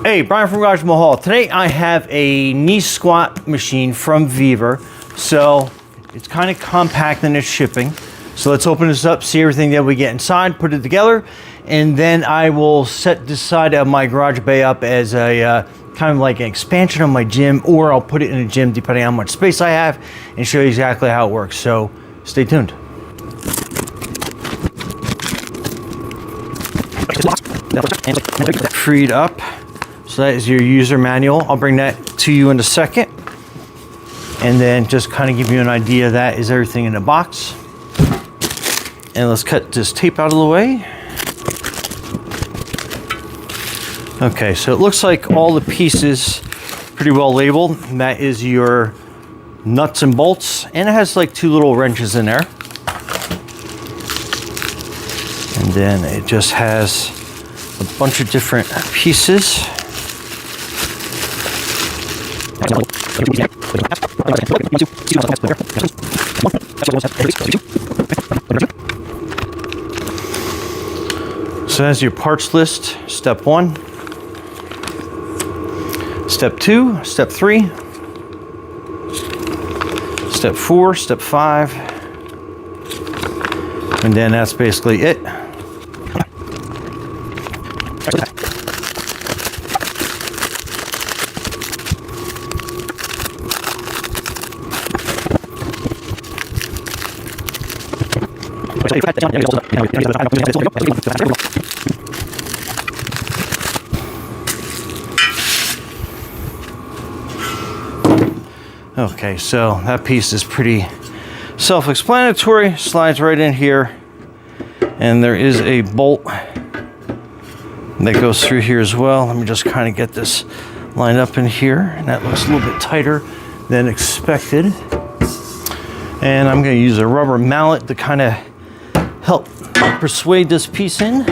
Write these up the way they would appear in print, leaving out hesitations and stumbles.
Hey, Brian from Garage Mahal. Today I have a knee squat machine from VEVOR. So it's kind of compact in its shipping. So let's open this up, see everything that we get inside, put it together, and then I will set this side of my garage bay up as a kind of like an expansion of my gym, or I'll put it in a gym depending on how much space I have and show you exactly how it works. So stay tuned. Freed up. So that is your user manual. I'll bring that to you in a second. And then just kind of give you an idea, that is everything in the box. And let's cut this tape out of the way. Okay, so it looks like all the pieces pretty well labeled. And that is your nuts and bolts. And it has like 2 little wrenches in there. And then it just has a bunch of different pieces. So that's your parts list. Step 1, step 2, step 3, step 4, step 5, and then that's basically it. Okay, so that piece is pretty self-explanatory. Slides right in here, and there is a bolt that goes through here as well. Let me just kind of get this lined up in here, and that looks a little bit tighter than expected. And I'm going to use a rubber mallet to kind of help persuade this piece in.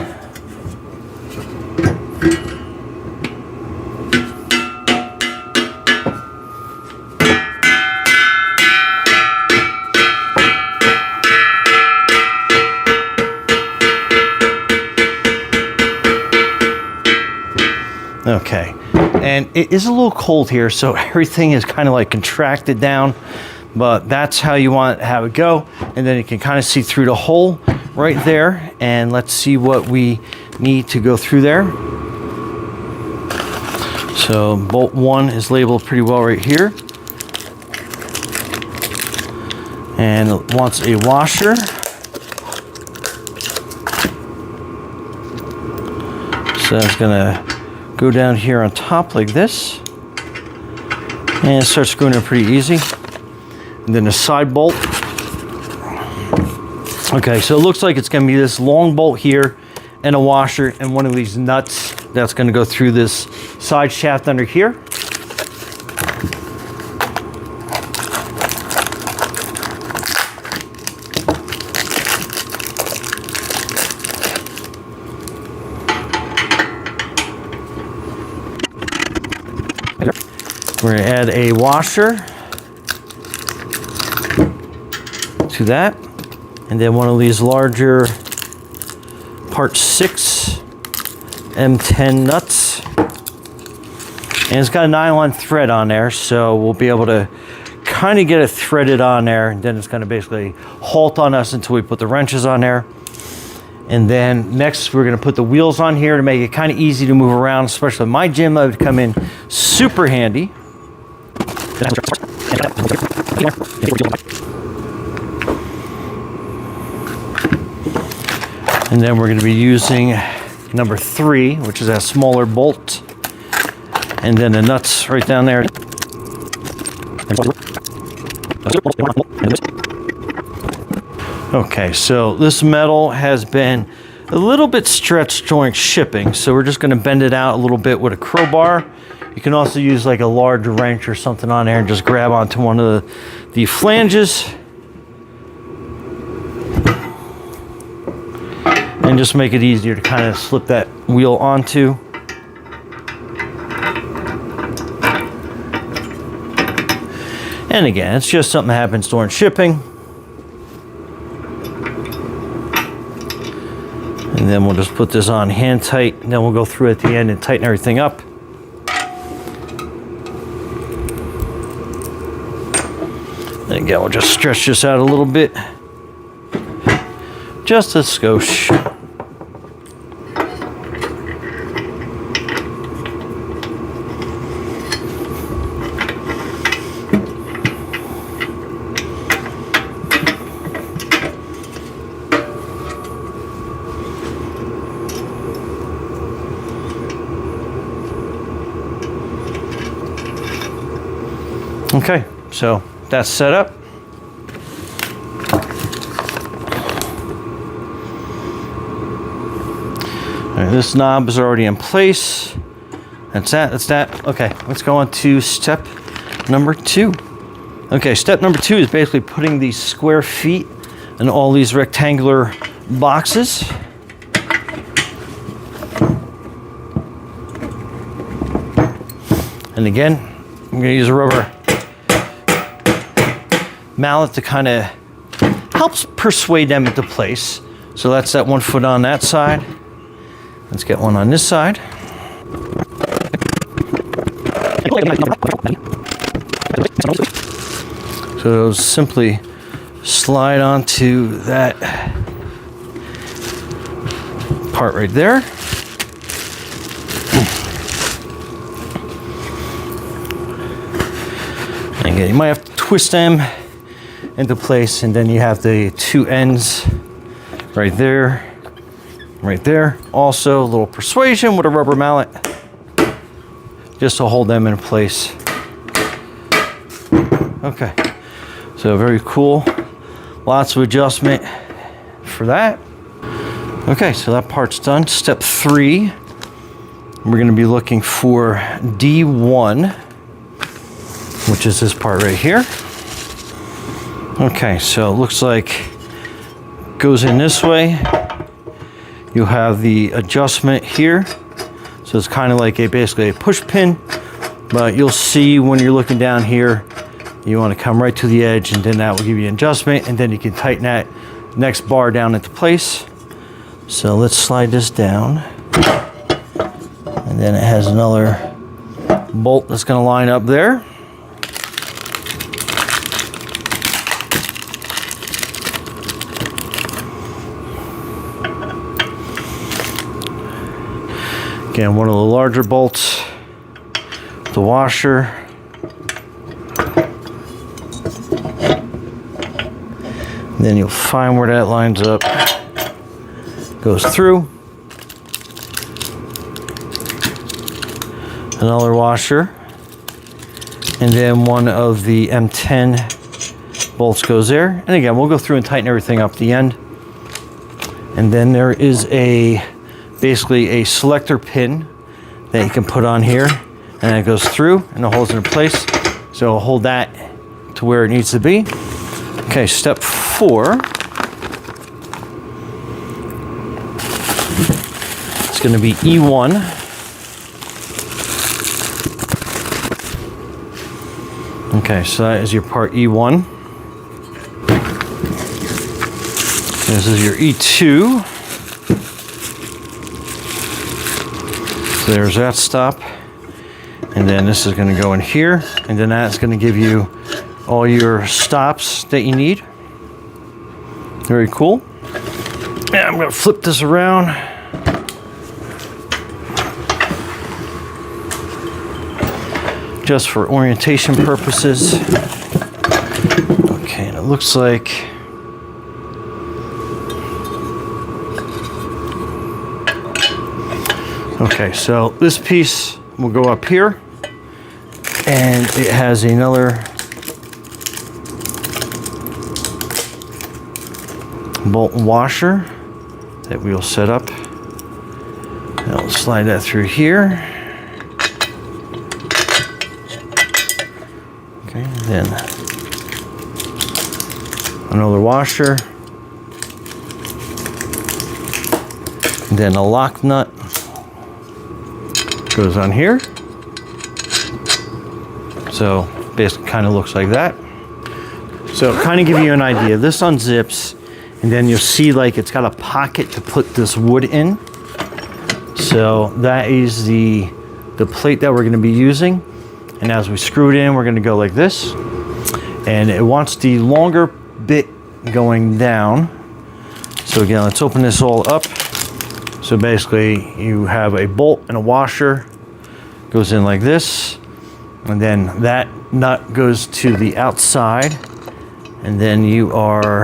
Okay, and it is a little cold here, so everything is kind of like contracted down, but that's how you want to have it go. And then you can kind of see through the hole right there, and let's see what we need to go through there. So bolt 1 is labeled pretty well right here, and it wants a washer. So it's gonna go down here on top like this, and it starts screwing in pretty easy. And then a side bolt. Okay, so it looks like it's going to be this long bolt here and a washer and one of these nuts that's going to go through this side shaft under here. We're going to add a washer to that, and then one of these larger part 6 M10 nuts, and it's got a nylon thread on there, so we'll be able to kind of get it threaded on there, and then it's going to basically halt on us until we put the wrenches on there. And then next we're going to put the wheels on here to make it kind of easy to move around, especially in my gym. That would come in super handy. And then we're going to be using number 3, which is a smaller bolt, and then the nuts right down there. Okay, so this metal has been a little bit stretched during shipping, so we're just going to bend it out a little bit with a crowbar. You can also use like a large wrench or something on there and just grab onto one of the flanges and just make it easier to kind of slip that wheel onto. And again, it's just something that happens during shipping. And then we'll just put this on hand tight, and then we'll go through at the end and tighten everything up. And again, we'll just stretch this out a little bit. Just a skosh. Okay, so that's set up. All right, this knob is already in place. That's that. Okay, let's go on to step number 2. Okay, step number 2 is basically putting these square feet in all these rectangular boxes. And again, I'm going to use a rubber mallet to kind of helps persuade them into place. So that's that 1 foot on that side. Let's get one on this side. So it'll simply slide onto that part right there. And again, you might have to twist them into place, and then you have the 2 ends right there, right there. Also, a little persuasion with a rubber mallet just to hold them in place. Okay, so very cool. Lots of adjustment for that. Okay, so that part's done. Step 3, we're going to be looking for D1, which is this part right here. Okay, so it looks like goes in this way. You have the adjustment here. So it's kind of like basically a push pin, but you'll see when you're looking down here, you want to come right to the edge, and then that will give you an adjustment, and then you can tighten that next bar down into place. So let's slide this down. And then it has another bolt that's going to line up there. Again, one of the larger bolts, the washer. Then you'll find where that lines up, goes through. Another washer. And then one of the M10 bolts goes there. And again, we'll go through and tighten everything up at the end. And then there is basically a selector pin that you can put on here, and it goes through and it holds it in place. So it'll hold that to where it needs to be. Okay, step 4. It's going to be E1. Okay, so that is your part E1. This is your E2. So there's that stop, and then this is going to go in here, and then that's going to give you all your stops that you need. Very cool. Yeah, I'm going to flip this around. Just for orientation purposes. Okay, and it looks like okay, so this piece will go up here, and it has another bolt washer that we'll set up. I'll slide that through here. Okay, then another washer, and then a lock nut goes on here. So basically kind of looks like that. So kind of give you an idea. This unzips, and then you'll see like it's got a pocket to put this wood in. So that is the plate that we're going to be using. And as we screw it in, we're going to go like this. and it wants the longer bit going down. So again, let's open this all up. So basically you have a bolt and a washer, goes in like this, and then that nut goes to the outside, and then you are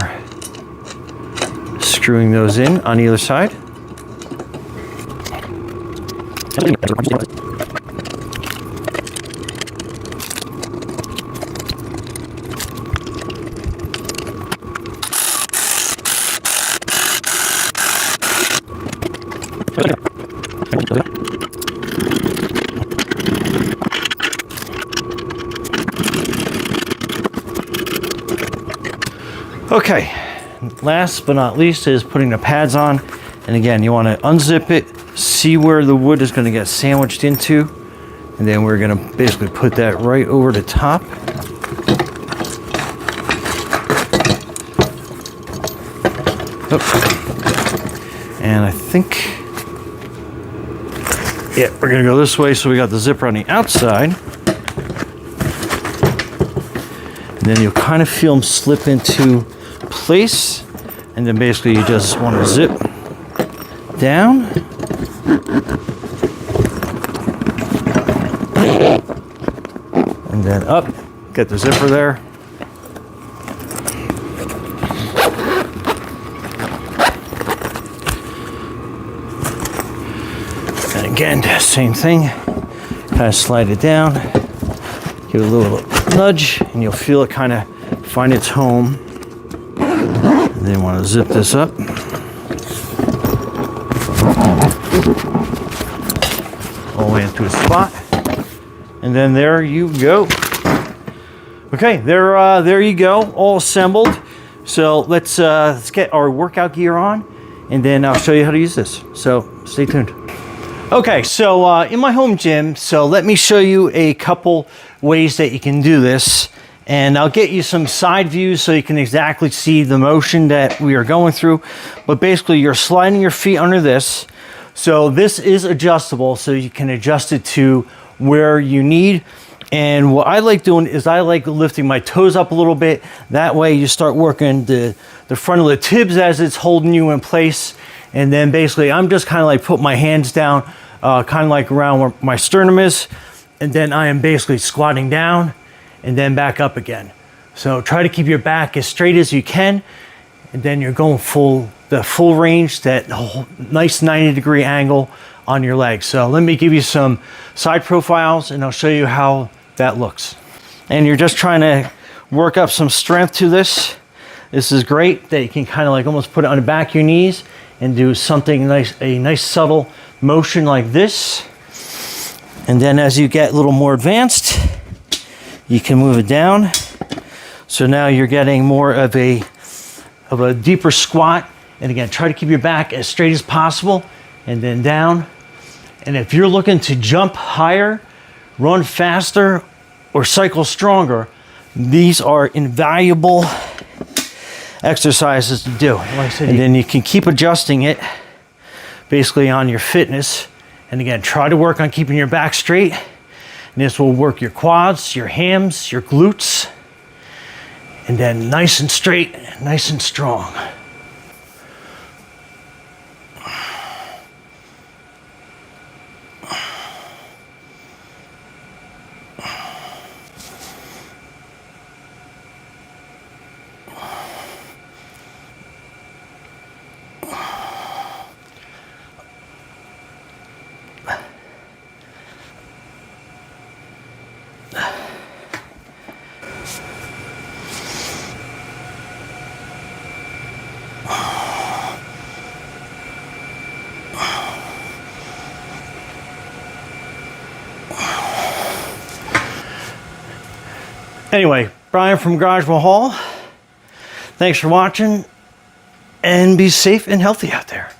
screwing those in on either side. Okay, last but not least is putting the pads on. And again, you want to unzip it, see where the wood is going to get sandwiched into, and then we're going to basically put that right over the top. Oh. And I think, yeah, we're going to go this way, so we got the zipper on the outside. And then you'll kind of feel them slip into place, and then basically you just want to zip down, and then up, get the zipper there. And again, same thing, kind of slide it down, give it a little nudge, and you'll feel it kind of find its home. And then you want to zip this up. All the way into a spot. And then there you go. Okay, there you go, all assembled. So let's get our workout gear on, and then I'll show you how to use this. So stay tuned. Okay, so in my home gym, so let me show you a couple ways that you can do this. And I'll get you some side views so you can exactly see the motion that we are going through. But basically you're sliding your feet under this. So this is adjustable, so you can adjust it to where you need. And what I like doing is I like lifting my toes up a little bit. That way you start working the front of the tibs as it's holding you in place. And then basically I'm just kind of like put my hands down, kind of like around where my sternum is. And then I am basically squatting down and then back up again. So try to keep your back as straight as you can, and then you're going the full range, that nice 90-degree angle on your legs. So let me give you some side profiles, and I'll show you how that looks. And you're just trying to work up some strength to this. This is great that you can kind of like almost put it on the back of your knees and do something nice, a nice subtle motion like this. And then as you get a little more advanced, you can move it down. So now you're getting more of a deeper squat. And again, try to keep your back as straight as possible, and then down. And if you're looking to jump higher, run faster, or cycle stronger, these are invaluable exercises to do. And then you can keep adjusting it basically on your fitness. And again, try to work on keeping your back straight. And this will work your quads, your hams, your glutes. And then nice and straight, nice and strong. Anyway, Brian from Garage Hall. Thanks for watching, and be safe and healthy out there.